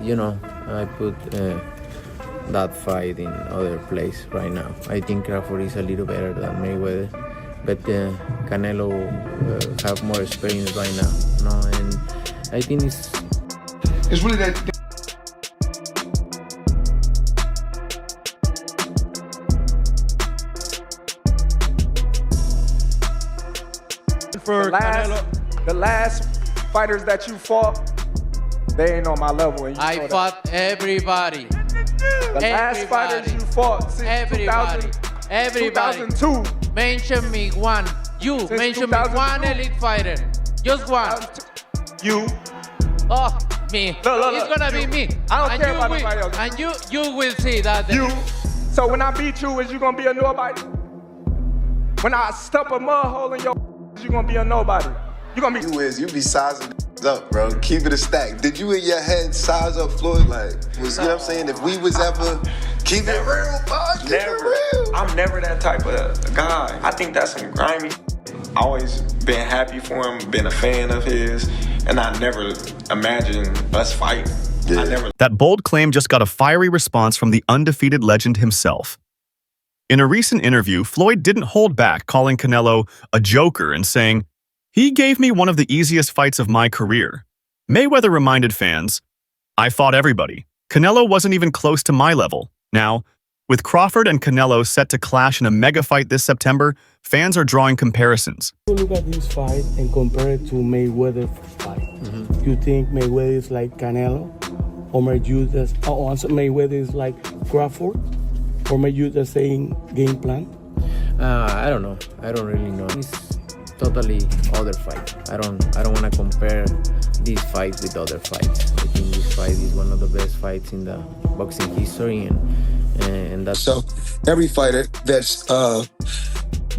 You know, I put that fight in other place right now. I think Crawford is a little better than Mayweather, but Canelo have more experience right now. No, and I think It's really that. For the last fighters that you fought, they ain't on my level. And you I fought everybody. The last fighters you fought since 2002. Mention me one. You Since mention me 2002. one elite fighter. Just one. You. Oh, me. Look, It's gonna be me. I don't And care you about will- nobody else. And you will see that. You. So when I beat you, is you gonna be a nobody? When I stuff a mud hole in your, is you gonna be a nobody? You gonna be. You be sizing up, bro. Keep it a stack. Did you in your head size up Floyd? Like, you know what I'm saying? If we was ever keep it real, bud. Keep it real. I'm never that type of guy. I think that's some grimy. Always been happy for him, been a fan of his, and I never imagined us fighting. Yeah. I never. That bold claim just got a fiery response from the undefeated legend himself. In a recent interview, Floyd didn't hold back, calling Canelo a joker and saying, "He gave me one of the easiest fights of my career." Mayweather reminded fans, "I fought everybody. Canelo wasn't even close to my level." Now, with Crawford and Canelo set to clash in a mega fight this September, fans are drawing comparisons. Look at this fight and compare it to Mayweather fight. You think Mayweather is like Canelo? Or Mayweather is like Crawford? Or may you the same game plan? I don't know. I don't really know. It's totally other fight. I don't want to compare this fight with other fights. I think this fight is one of the best fights in the boxing history, and that's So every fighter that's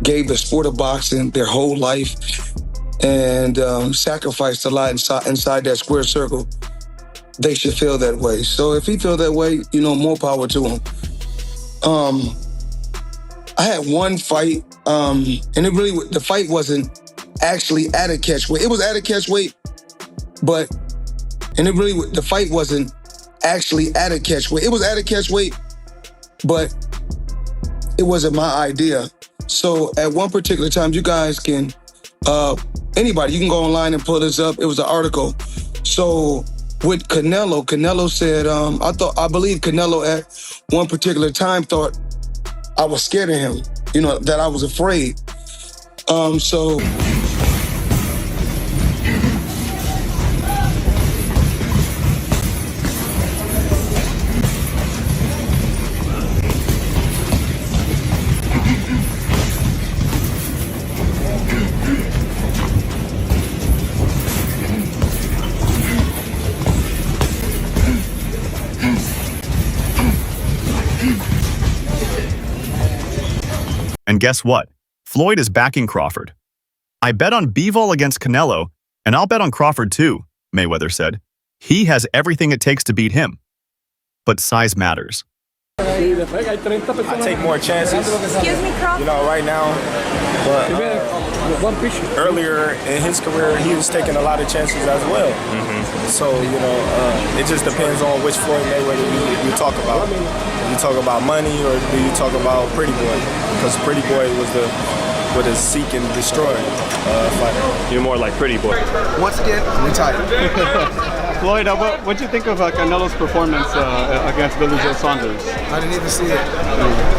gave the sport of boxing their whole life and sacrificed a lot inside that square circle, they should feel that way. So if he feel that way, you know, more power to him. I had one fight, and the fight wasn't actually at a catch weight. It was at a catch weight, the fight wasn't actually at a catch weight. It was at a catch weight, but it wasn't my idea. So at one particular time, you guys can, anybody, you can go online and pull this up. It was an article. So with Canelo said, I believe Canelo at one particular time thought I was scared of him, you know, that I was afraid. So. And guess what? Floyd is backing Crawford. "I bet on B-Vol against Canelo, and I'll bet on Crawford too," Mayweather said. "He has everything it takes to beat him." But size matters. I take more chances. Excuse me, Crawford. You know, right now. But earlier in his career, he was taking a lot of chances as well. So, you know, it just depends on which Floyd Mayweather you talk about. Do you talk about money or do you talk about Pretty Boy? Because Pretty Boy was the seek and destroy fighter. You're more like Pretty Boy. Once again, retired. Floyd, what do you think of Canelo's performance against Billy Joe Saunders? I didn't even see it.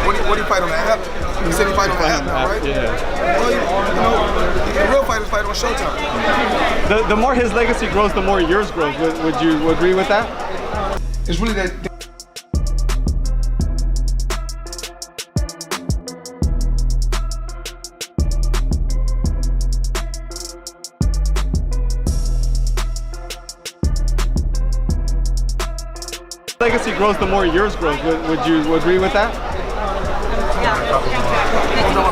What do you fight on the app? You said you fight on the app now, right? Yeah. Well, you know, the real fighters fight on Showtime. The more his legacy grows, the more yours grows. Would you agree with that? It's really that. Legacy grows, the more yours grows. Would you agree with that?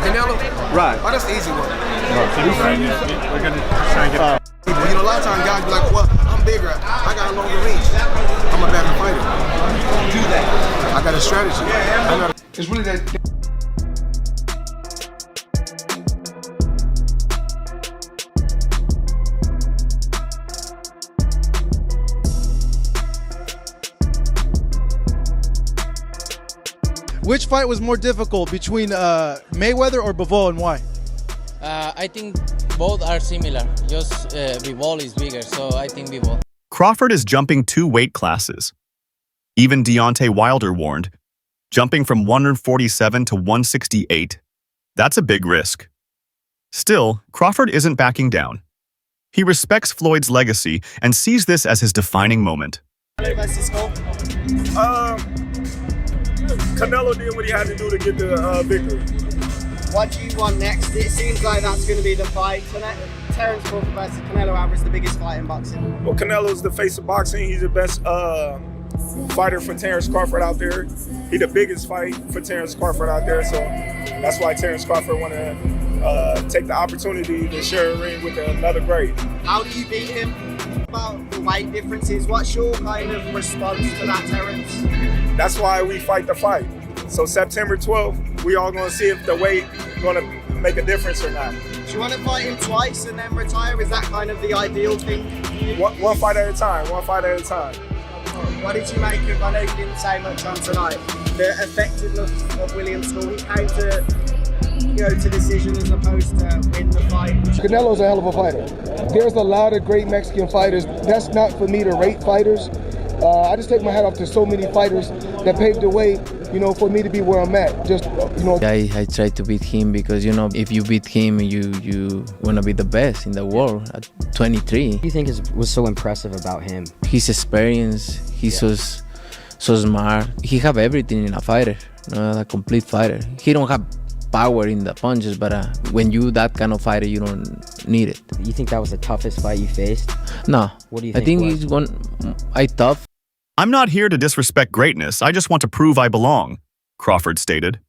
Canelo? Right. Oh, that's the easy one. We're gonna try and get. You know, a lot of times guys be like, well, I'm bigger, I got a longer reach. I'm a better fighter. Do that. I got a strategy. It's really that. Which fight was more difficult between Mayweather or Bivol, and why? I think both are similar. Just Bivol is bigger, so I think Bivol. Crawford is jumping 2 weight classes. Even Deontay Wilder warned, jumping from 147 to 168, that's a big risk. Still, Crawford isn't backing down. He respects Floyd's legacy and sees this as his defining moment. Canelo did what he had to do to get the victory. What do you want next? It seems like that's going to be the fight. Terence Crawford versus Canelo Alvarez, the biggest fight in boxing. Well, Canelo's the face of boxing. He's the best fighter for Terence Crawford out there. He's the biggest fight for Terence Crawford out there. So that's why Terence Crawford want to take the opportunity to share a ring with another great. How do you beat him? About the weight differences, what's your kind of response to that, Terence? That's why we fight the fight. So September 12th, we all going to see if the weight going to make a difference or not. Do you want to fight him twice and then retire? Is that kind of the ideal thing? One fight at a time, one fight at a time. What did you make of, I know you didn't say much on tonight, the effectiveness of William School? He came to go to decision as opposed to win the fight. Canelo's a hell of a fighter. There's a lot of great Mexican fighters. That's not for me to rate fighters. I just take my hat off to so many fighters that paved the way, for me to be where I'm at. I try to beat him because, if you beat him, you want to be the best in the world at 23. What do you think was so impressive about him? His experience, he's so smart. He have everything in a fighter, a complete fighter. He don't have power in the punches, but when you that kind of fighter, you don't need it. You think that was the toughest fight you faced? No. What do you think? I think he's tough. I'm not here to disrespect greatness, I just want to prove I belong, Crawford stated.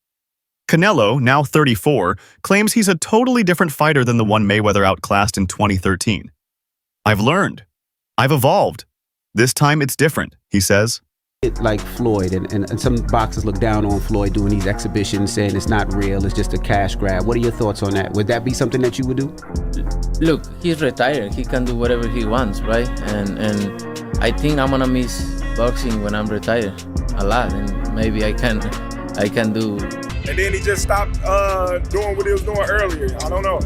Canelo, now 34, claims he's a totally different fighter than the one Mayweather outclassed in 2013. I've learned. I've evolved. This time it's different, he says. Like Floyd, and some boxers look down on Floyd doing these exhibitions, saying it's not real, it's just a cash grab. What are your thoughts on that? Would that be something that you would do? Look, he's retired. He can do whatever he wants, right? And I think I'm gonna miss boxing when I'm retired a lot, and maybe I can do. And then he just stopped doing what he was doing earlier. I don't know.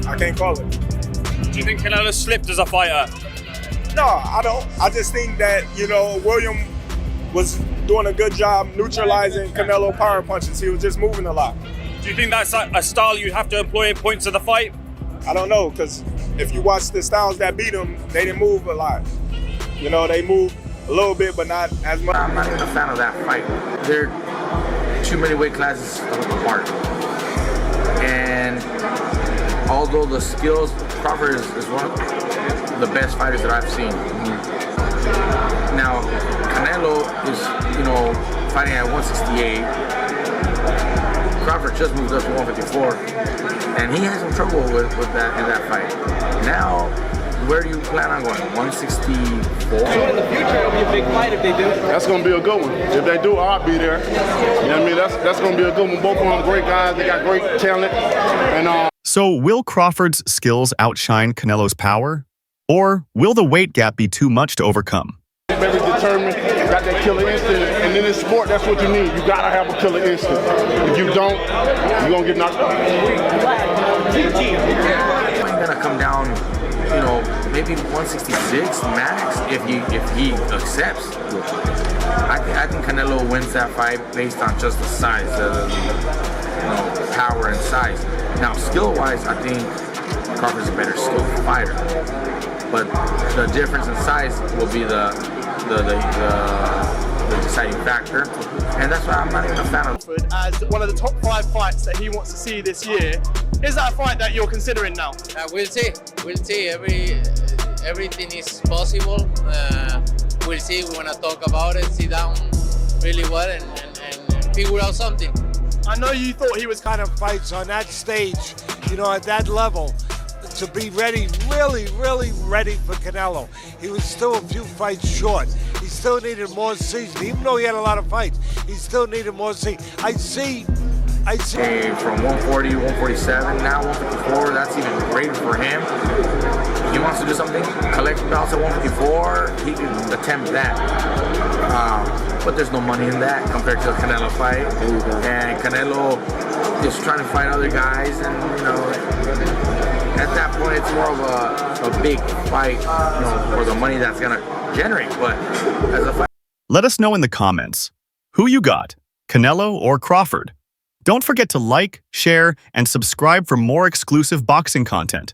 I can't call it. Do you think Canelo slipped as a fighter? No, I don't. I just think that, William was doing a good job neutralizing Canelo power punches. He was just moving a lot. Do you think that's a style you have to employ in points of the fight? I don't know, because if you watch the styles that beat him, they didn't move a lot. They moved a little bit, but not as much. I'm not even a fan of that fight. They're too many weight classes apart. And although the skills, Crawford is one of the best fighters that I've seen. Now, Canelo is, fighting at 168. Crawford just moved up to 154, and he had some trouble with that in that fight. Now, where do you plan on going? 164? So in the future, it'll be a big fight if they do. That's going to be a good one. If they do, I'll be there. You know what I mean? That's going to be a good one. Both of them great guys. They got great talent. And So will Crawford's skills outshine Canelo's power? Or will the weight gap be too much to overcome? Very determined, got that killer instinct, and in this sport, that's what you need. You gotta have a killer instinct. If you don't, you're gonna get knocked out. I'm gonna come down, maybe 166 max if he accepts. I think Canelo wins that fight based on just the size, power and size. Now, skill-wise, I think Crawford's a better skilled fighter, but the difference in size will be the deciding factor, and that's why I'm not even a fan of. As one of the top 5 fights that he wants to see this year, is that a fight that you're considering now? We'll see. We'll see. Everything is possible. We'll see. We want to talk about it, sit down really well, and figure out something. I know you thought he was kind of fights on that stage, at that level, to be ready, really ready for Canelo. He was still a few fights short. He still needed more season. Even though he had a lot of fights, he still needed more season. I see. From 140 to 147, now 154, that's even greater for him. He wants to do something, collect belts at 154, he can attempt that. But there's no money in that compared to the Canelo fight. And Canelo is trying to fight other guys, and at that point it's more of a big fight, for the money that's gonna generate. But as a fight, Let us know in the comments who you got, Canelo or Crawford. Don't forget to like, share, and subscribe for more exclusive boxing content.